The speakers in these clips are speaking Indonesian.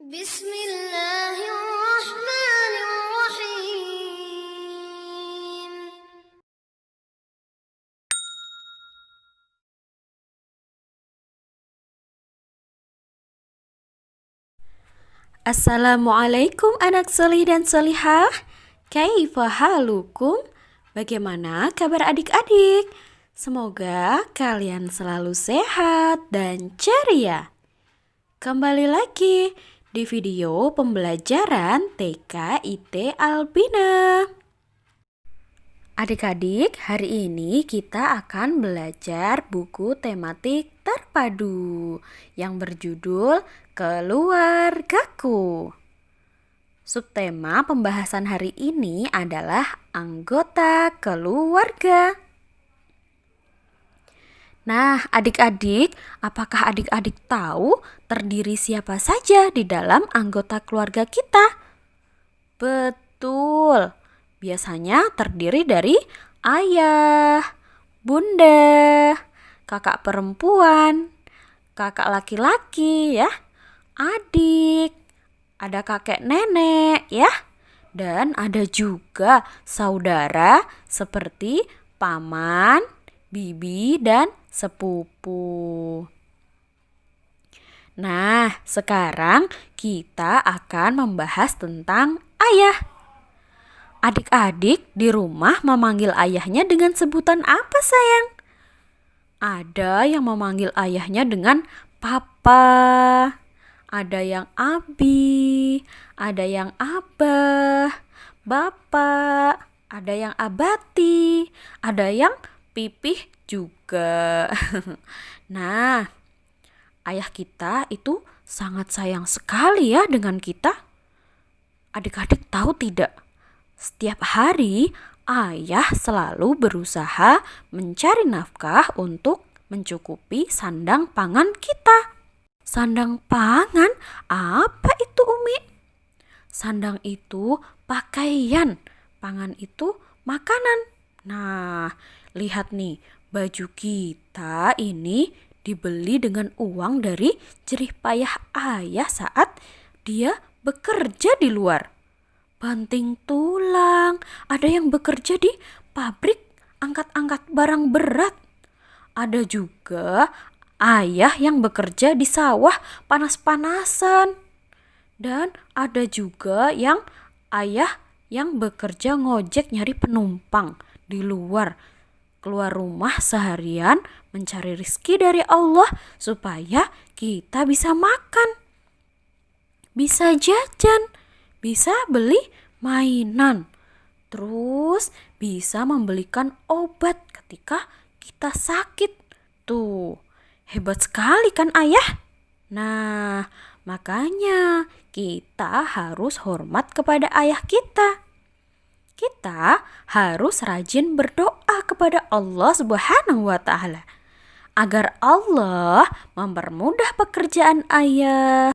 Bismillahirrahmanirrahim. Assalamualaikum anak solih dan solihah. Kaifa halukum? Bagaimana kabar adik-adik? Semoga kalian selalu sehat dan ceria. Kembali lagi di video pembelajaran TK IT Albina. Adik-adik, hari ini kita akan belajar buku tematik terpadu yang berjudul Keluargaku. Subtema pembahasan hari ini adalah anggota keluarga. Nah, adik-adik, apakah adik-adik tahu terdiri siapa saja di dalam anggota keluarga kita? Betul. Biasanya terdiri dari ayah, bunda, kakak perempuan, kakak laki-laki ya, adik, ada kakek nenek ya, dan ada juga saudara seperti paman, bibi, dan sepupu. Nah, sekarang kita akan membahas tentang ayah. Adik-adik di rumah memanggil ayahnya dengan sebutan apa, sayang? Ada yang memanggil ayahnya dengan papa, ada yang abi, ada yang abah, bapak, ada yang abati, ada yang pipih juga. Nah, ayah kita itu sangat sayang sekali ya dengan kita. Adik-adik tahu tidak? Setiap hari, ayah selalu berusaha mencari nafkah untuk mencukupi sandang pangan kita. Sandang pangan? Apa itu, Umi? Sandang itu pakaian, pangan itu makanan. Nah, lihat nih, baju kita ini dibeli dengan uang dari jerih payah ayah saat dia bekerja di luar. Banting tulang, ada yang bekerja di pabrik angkat-angkat barang berat. Ada juga ayah yang bekerja di sawah panas-panasan. Dan ada juga yang ayah yang bekerja ngojek nyari penumpang di luar. Keluar rumah seharian mencari rezeki dari Allah supaya kita bisa makan, bisa jajan, bisa beli mainan, terus bisa membelikan obat ketika kita sakit. Tuh, hebat sekali kan ayah? Nah, makanya kita harus hormat kepada ayah kita. Kita harus rajin berdoa kepada Allah Subhanahu wa Ta'ala agar Allah mempermudah pekerjaan ayah,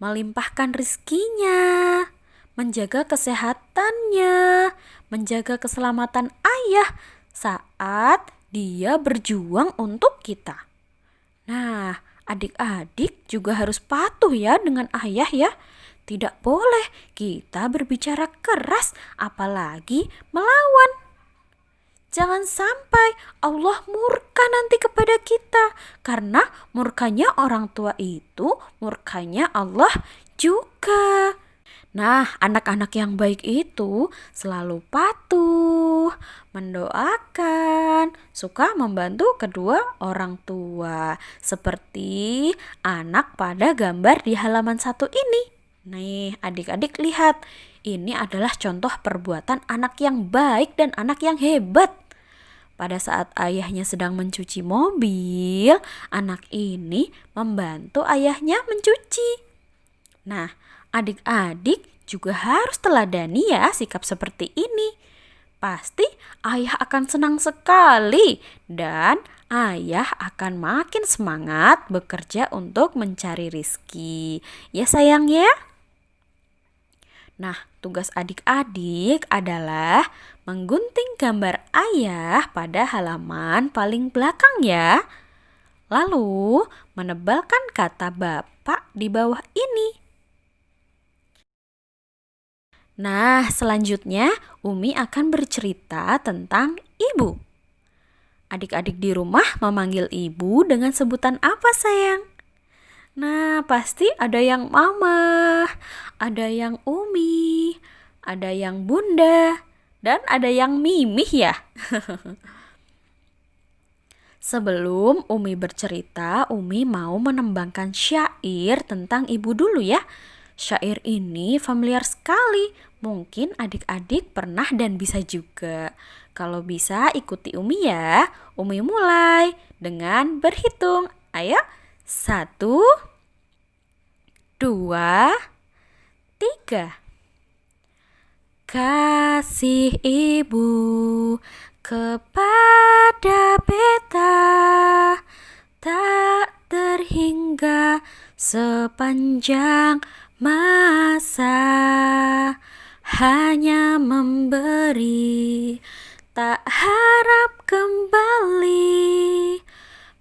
melimpahkan rezekinya, menjaga kesehatannya, menjaga keselamatan ayah saat dia berjuang untuk kita. Nah, adik-adik juga harus patuh ya dengan ayah ya. Tidak boleh kita berbicara keras, apalagi melawan. Jangan sampai Allah murka nanti kepada kita, karena murkanya orang tua itu murkanya Allah juga. Nah, anak-anak yang baik itu selalu patuh, mendoakan, suka membantu kedua orang tua, seperti anak pada gambar di halaman 1 ini. Nih, adik-adik lihat, ini adalah contoh perbuatan anak yang baik dan anak yang hebat. Pada saat ayahnya sedang mencuci mobil, anak ini membantu ayahnya mencuci. Nah, adik-adik juga harus teladani ya sikap seperti ini. Pasti ayah akan senang sekali dan ayah akan makin semangat bekerja untuk mencari rezeki. Ya sayang ya? Nah, tugas adik-adik adalah menggunting gambar ayah pada halaman paling belakang ya. Lalu menebalkan kata bapak Bapak di bawah ini. Nah, selanjutnya Umi akan bercerita tentang ibu. Adik-adik di rumah memanggil ibu dengan sebutan apa, sayang? Nah, pasti ada yang mama, ada yang Umi, ada yang bunda, dan ada yang mimih ya. Sebelum Umi bercerita, Umi mau menembangkan syair tentang ibu dulu ya. Syair ini familiar sekali. Mungkin adik-adik pernah dan bisa juga. Kalau bisa ikuti Umi ya. Umi mulai dengan berhitung. Ayo, 1, 2, 3. Kasih ibu kepada beta tak terhingga sepanjang masa, hanya memberi tak harap kembali,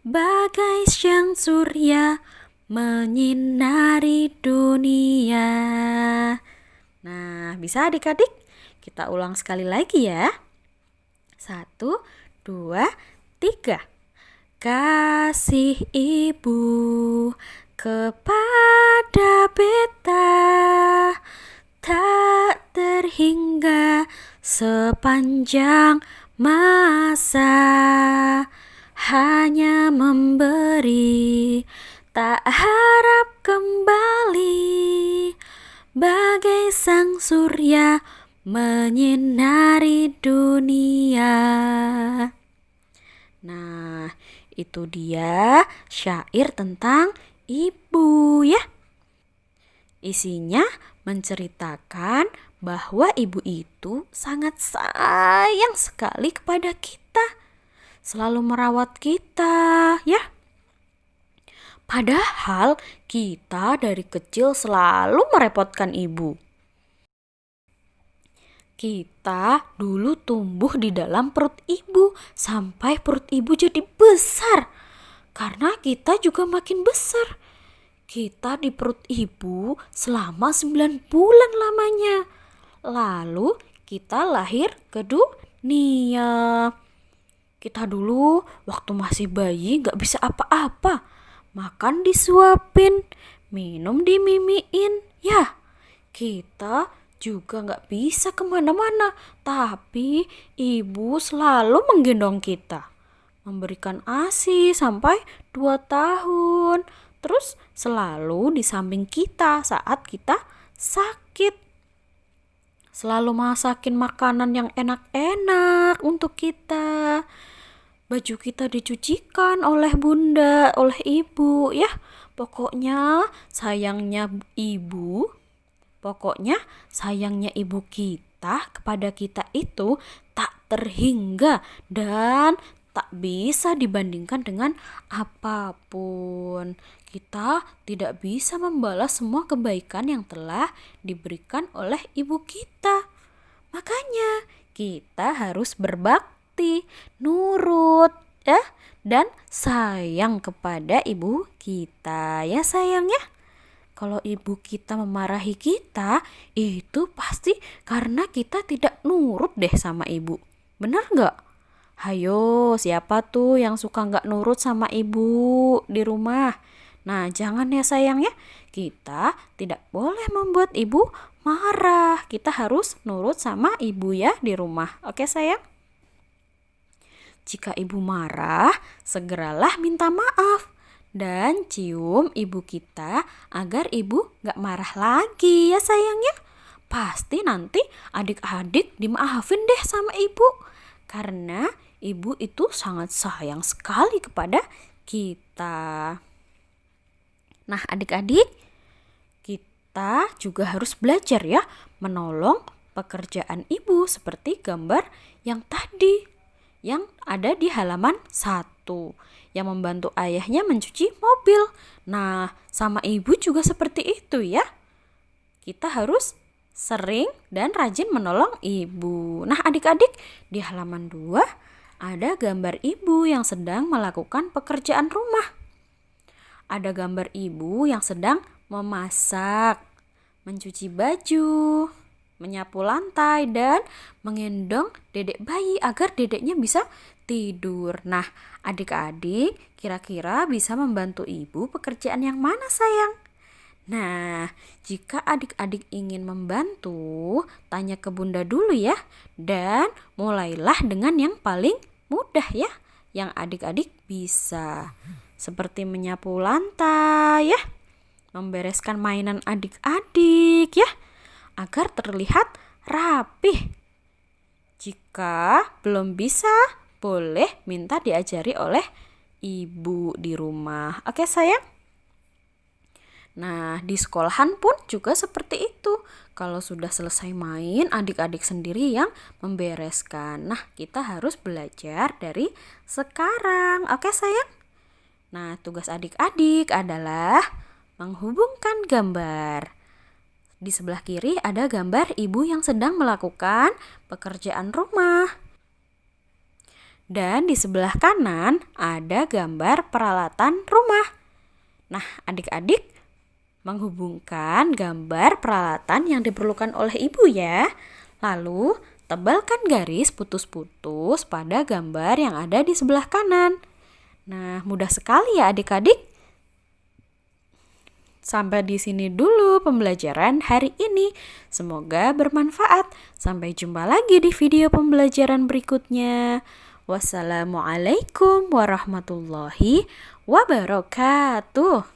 bagai siang surya menyinari dunia. Nah, bisa adik-adik? Kita ulang sekali lagi ya. 1, 2, 3. Kasih ibu kepada beta tak terhingga sepanjang masa, hanya memberi tak harap kembali, bagai sang surya menyinari dunia. Nah, itu dia syair tentang ibu ya. Isinya menceritakan bahwa ibu itu sangat sayang sekali kepada kita, selalu merawat kita ya. Padahal kita dari kecil selalu merepotkan ibu. Kita dulu tumbuh di dalam perut ibu sampai perut ibu jadi besar. Karena kita juga makin besar. Kita di perut ibu selama 9 bulan lamanya. Lalu kita lahir ke dunia. Kita dulu waktu masih bayi gak bisa apa-apa. Makan disuapin, minum dimimiin. Ya, kita juga gak bisa kemana-mana. Tapi ibu selalu menggendong kita, memberikan ASI sampai 2 tahun. Terus selalu di samping kita saat kita sakit. Selalu masakin makanan yang enak-enak untuk kita. Baju kita dicucikan oleh bunda, oleh ibu ya. Pokoknya sayangnya ibu kita kepada kita itu tak terhingga dan tak bisa dibandingkan dengan apapun. Kita tidak bisa membalas semua kebaikan yang telah diberikan oleh ibu kita. Makanya kita harus berbakti, nurut ya, dan sayang kepada ibu kita ya sayang ya. Kalau ibu kita memarahi kita, itu pasti karena kita tidak nurut deh sama ibu. Benar gak? Hayo, siapa tuh yang suka gak nurut sama ibu di rumah? Nah, jangan ya sayang ya. Kita tidak boleh membuat ibu marah. Kita harus nurut sama ibu ya di rumah. Oke sayang? Jika ibu marah, segeralah minta maaf dan cium ibu kita agar ibu gak marah lagi ya sayang ya. Pasti nanti adik-adik dimaafin deh sama ibu, karena ibu itu sangat sayang sekali kepada kita. Nah adik-adik, kita juga harus belajar ya menolong pekerjaan ibu seperti gambar yang tadi, yang ada di halaman 1, yang membantu ayahnya mencuci mobil. Nah, sama ibu juga seperti itu ya. Kita harus sering dan rajin menolong ibu. Nah, adik-adik, di halaman 2 ada gambar ibu yang sedang melakukan pekerjaan rumah. ada gambar ibu yang sedang memasak, mencuci baju, menyapu lantai, dan menggendong dedek bayi agar dedeknya bisa tidur. Nah, adik-adik kira-kira bisa membantu ibu pekerjaan yang mana sayang? Nah, jika adik-adik ingin membantu, tanya ke bunda dulu ya. Dan mulailah dengan yang paling mudah ya, yang adik-adik bisa. Seperti menyapu lantai ya, membereskan mainan adik-adik ya, agar terlihat rapih. Jika belum bisa, boleh minta diajari oleh ibu di rumah. Oke sayang? Nah, di sekolahan pun juga seperti itu. Kalau sudah selesai main, adik-adik sendiri yang membereskan. Nah, kita harus belajar dari sekarang. Oke sayang? Nah, tugas adik-adik adalah menghubungkan gambar. Di sebelah kiri ada gambar ibu yang sedang melakukan pekerjaan rumah. Dan di sebelah kanan ada gambar peralatan rumah. Nah, adik-adik menghubungkan gambar peralatan yang diperlukan oleh ibu ya. Lalu, tebalkan garis putus-putus pada gambar yang ada di sebelah kanan. Nah, mudah sekali ya adik-adik. Sampai di sini dulu pembelajaran hari ini. Semoga bermanfaat. Sampai jumpa lagi di video pembelajaran berikutnya. Wassalamualaikum warahmatullahi wabarakatuh.